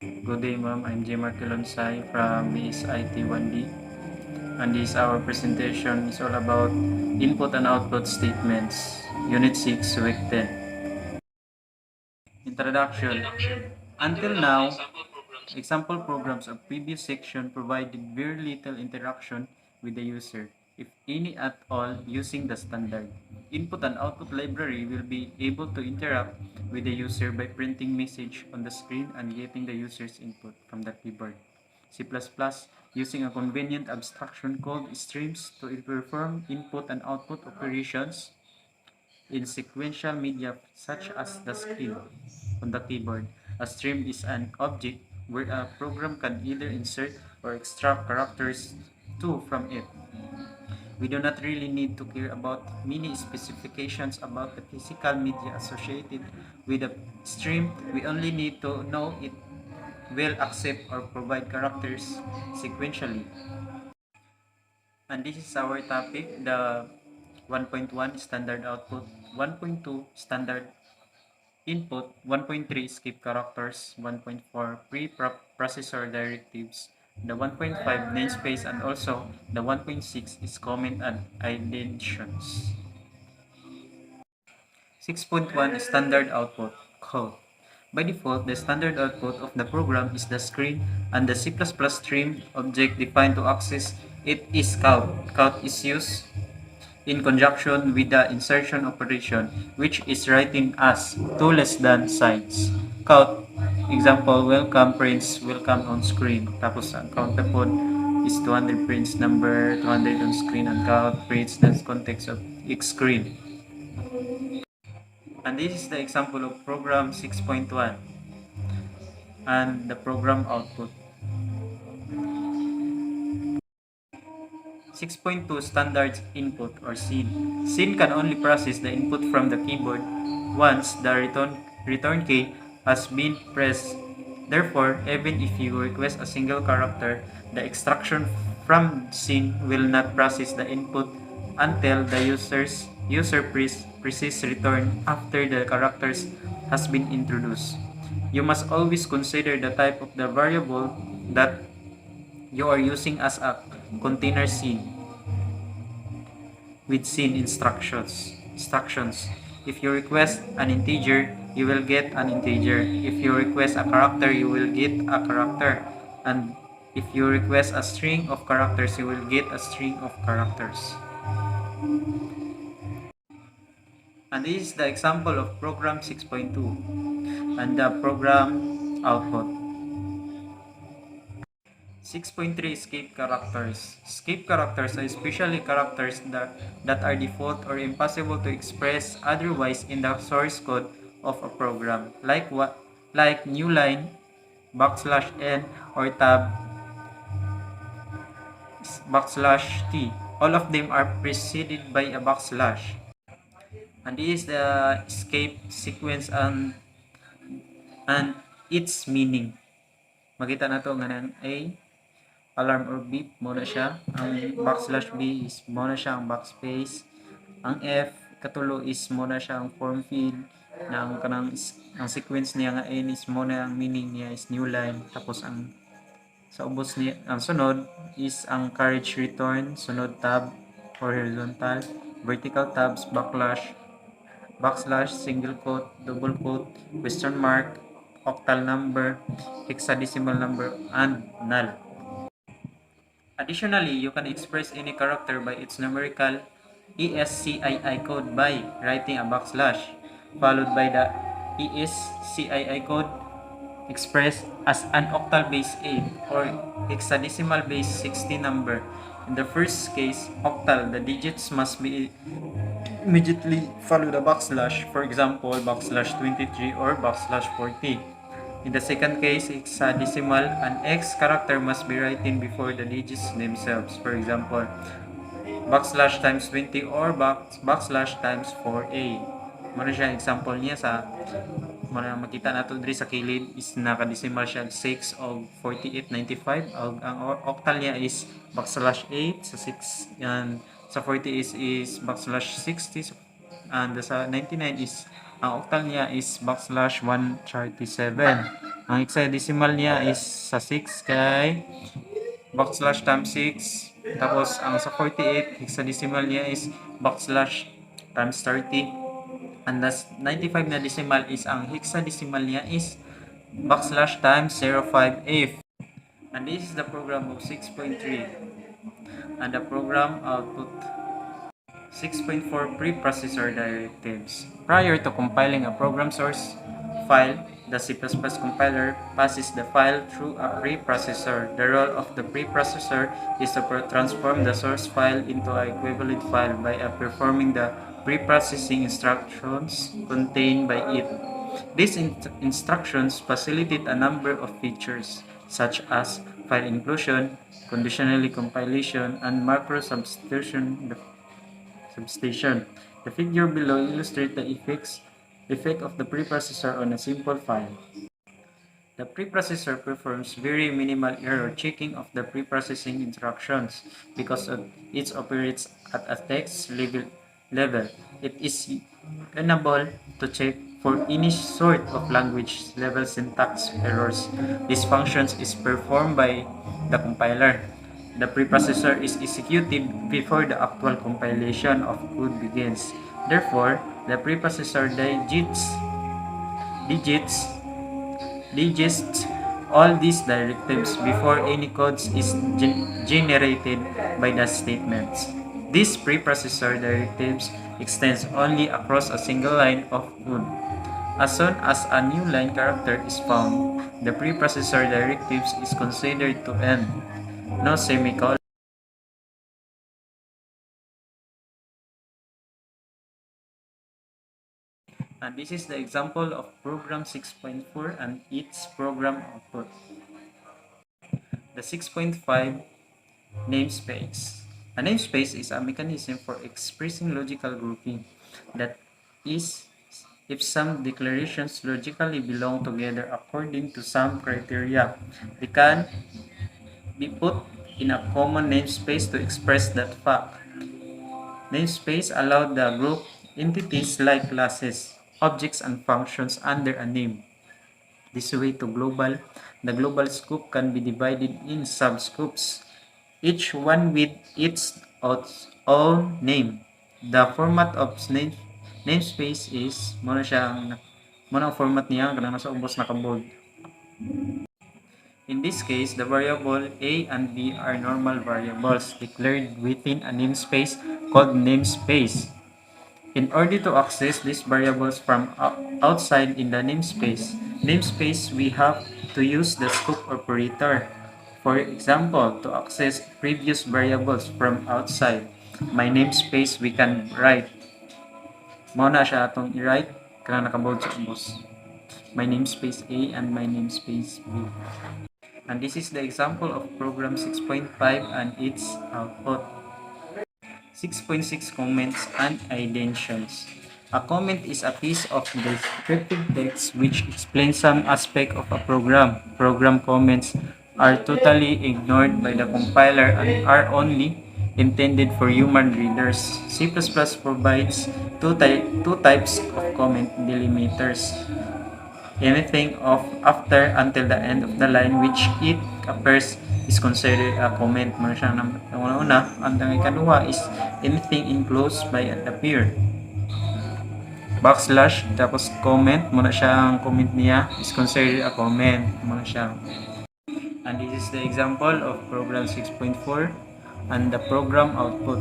Good day, ma'am. I'm J. Marquilonsay from Miss IT 1D. And this our presentation is all about input and output statements, Unit 6, Week 10. Introduction. Until now, example programs of previous section provided very little interaction with the user, if any at all, using the standard. Input and output library will be able to interact with the user by printing message on the screen and getting the user's input from the keyboard. C++, using a convenient abstraction called streams to perform input and output operations in sequential media such as the screen on the keyboard. A stream is an object where a program can either insert or extract characters to from it. We do not really need to care about many specifications about the physical media associated with a stream. We only need to know it will accept or provide characters sequentially. And this is our topic, the 1.1 standard output, 1.2 standard input, 1.3 skip characters, 1.4 pre-processor directives, the 1.5 namespace, and also the 1.6 is comment and identifications. 6.1 standard output code. By default, the standard output of the program is the screen, and the C++ stream object defined to access it is count. Count is used in conjunction with the insertion operation, which is written as 2 less than signs. Count, example, welcome prints welcome on screen. Tapos ang countable is 200 prints number 200 on screen, and count prints the context of each screen. And this is the example of program 6.1 and the program output. 6.2 Standard Input or SIN. SIN can only process the input from the keyboard once the return key has been pressed. Therefore, even if you request a single character, the extraction from SIN will not process the input until the user presses return after the characters has been introduced. You must always consider the type of the variable that you are using as a container scene with scene instructions. If you request an integer, you will get an integer. If you request a character, you will get a character. And if you request a string of characters, you will get a string of characters. And this is the example of program 6.2 and the program output. 6.3 Escape characters. Escape characters are especially characters that are default or impossible to express otherwise in the source code of a program, like new line, \n, or tab, \t. All of them are preceded by a backslash. And this is the escape sequence and its meaning. Makita na to nga ng A, alarm or beep, mo na siya. Ang \b is mo na siya ang backspace. Ang F, katulo is mo na siya ang form field. Na ang sequence niya nga N is mo na ang meaning niya is new line. Tapos ang sa ubos niya, ang sunod is ang carriage return, sunod tab or horizontal, vertical tabs, backslash, single quote, double quote, question mark, octal number, hexadecimal number, and null. Additionally, you can express any character by its numerical ESCII code by writing a backslash, followed by the ESCII code expressed as an octal base 8 or hexadecimal base 16 number. In the first case, octal, the digits must be immediately follow the backslash, for example, backslash 23 or backslash 40. In the second case, hexadecimal, an X character must be written before the digits themselves. For example, backslash times 20 or backslash times 4a. Muna siya example niya sa muna makita nato diri sa kilid is nakadecimal siya 6 og 4895 og ang octal niya is backslash 8 sa 6 and sa 40 is backslash 60 and sa 99 is ang octal niya is backslash 137. Ang hexadecimal niya is sa 6 kay backslash times 6. Tapos ang sa 48, hexadecimal niya is backslash times 30. And that's 95 na decimal is ang hexadecimal niya is backslash times 05F. And this is the program of 6.3. And the program output 6.4 preprocessor directives. Prior to compiling a program source file, the C++ compiler passes the file through a preprocessor. The role of the preprocessor is to transform the source file into an equivalent file by performing the preprocessing instructions contained by it. These instructions facilitate a number of features such as file inclusion, conditionally compilation, and macro substitution. The figure below illustrates the effect of the preprocessor on a simple file. The preprocessor performs very minimal error checking of the preprocessing instructions because it operates at a text level. It is unable to check for any sort of language level syntax errors. This function is performed by the compiler. The preprocessor is executed before the actual compilation of code begins. Therefore, the preprocessor digests all these directives before any code is generated by the statements. These preprocessor directives extends only across a single line of code. As soon as a new line character is found, the preprocessor directives is considered to end. No semicolon. And this is the example of program 6.4 and its program output. The 6.5 namespace. A namespace is a mechanism for expressing logical grouping. That is, if some declarations logically belong together according to some criteria, they can be put in a common namespace to express that fact. Namespace allow the group entities like classes, objects, and functions under a name. This way the global scope can be divided in subscopes, each one with its own name. The format of namespace is muna ang format niya kanang nasa ubos naka-bold. In this case, the variable a and b are normal variables declared within a namespace called namespace. In order to access these variables from outside in the namespace, we have to use the scope operator. For example, to access previous variables from outside my namespace, we can write. Muna siya atong i-write kaya nakabold sa ubos. My namespace A and my namespace B. And this is the example of program 6.5 and its output. 6.6 Comments and Indentions. A comment is a piece of descriptive text which explains some aspect of a program. Program comments are totally ignored by the compiler and are only intended for human readers. C++ provides two types of comment delimiters. Anything of after until the end of the line which it appears is considered a comment. Muna siya ng una, ang ikaduha is anything enclosed by an appear. Backslash, tapos comment, muna siya ang comment niya is considered a comment. Muna siya. And this is the example of program 6.4 and the program output.